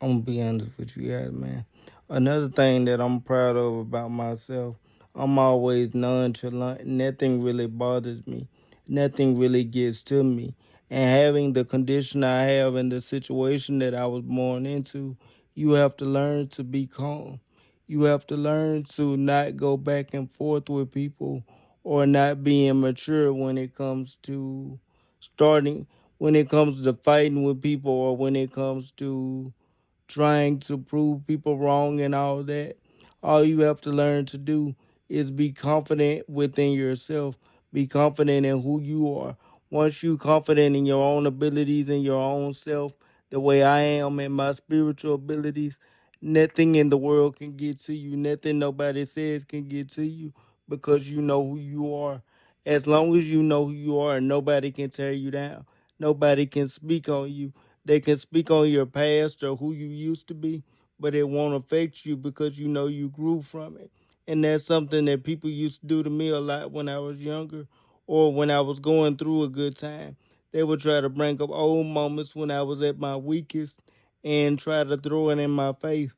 I'm gonna be honest with you guys, man. Another thing that I'm proud of about myself, I'm always nonchalant. Nothing really bothers me. Nothing really gets to me. And having the condition I have and the situation that I was born into, you have to learn to be calm. You have to learn to not go back and forth with people or not being mature when it comes to starting, when it comes to fighting with people or when it comes to trying to prove people wrong and all that. All you have to learn to do is be confident within yourself. Be confident in who you are. Once you confident in your own abilities and your own self, the way I am in my spiritual abilities, nothing in the world can get to you. Nothing nobody says can get to you because you know who you are. As long as you know who you are, nobody can tear you down. Nobody can speak on you. They can speak on your past or who you used to be, but it won't affect you because you know you grew from it. And that's something that people used to do to me a lot when I was younger or when I was going through a good time. They would try to bring up old moments when I was at my weakest and try to throw it in my face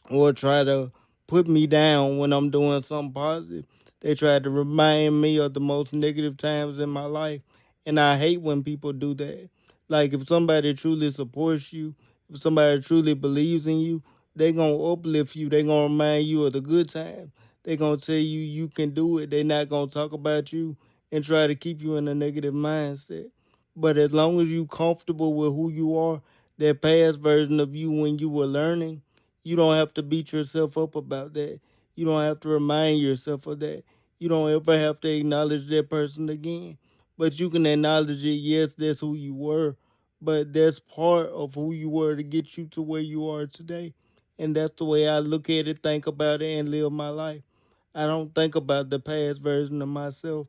or try to put me down when I'm doing something positive. They try to remind me of the most negative times in my life. And I hate when people do that. Like if somebody truly supports you, if somebody truly believes in you, they gonna uplift you. They gonna remind you of the good times. They gonna tell you you can do it. They not gonna talk about you and try to keep you in a negative mindset. But as long as you comfortable with who you are, that past version of you when you were learning, you don't have to beat yourself up about that. You don't have to remind yourself of that. You don't ever have to acknowledge that person again. But you can acknowledge it, yes, that's who you were, but that's part of who you were to get you to where you are today. And that's the way I look at it, think about it, and live my life. I don't think about the past version of myself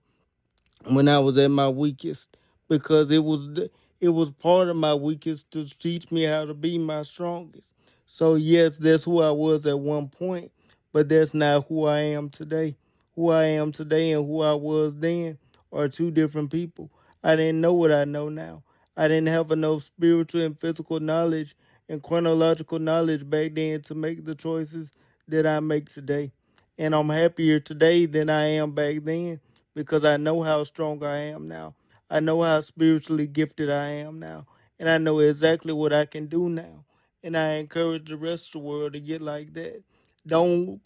when I was at my weakest because it was part of my weakest to teach me how to be my strongest. So yes, that's who I was at one point, but that's not who I am today. Who I am today and who I was then are two different people. I didn't know what I know now. I didn't have enough spiritual and physical knowledge and chronological knowledge back then to make the choices that I make today. And I'm happier today than I am back then because I know how strong I am now. I know how spiritually gifted I am now. And I know exactly what I can do now. And I encourage the rest of the world to get like that. Don't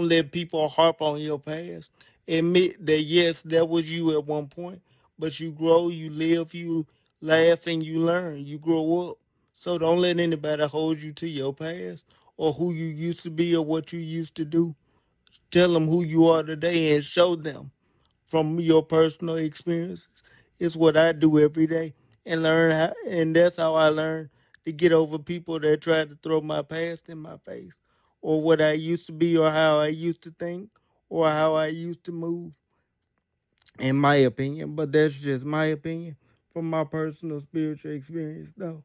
let people harp on your past. Admit that yes, that was you at one point, but you grow, you live, you laugh, and you learn. You grow up. So don't let anybody hold you to your past or who you used to be or what you used to do. Tell them who you are today and show them from your personal experiences. It's what I do every day and learn how, and that's how I learn to get over people that try to throw my past in my face or what I used to be or how I used to think or how I used to move in my opinion, but that's just my opinion from my personal spiritual experience though.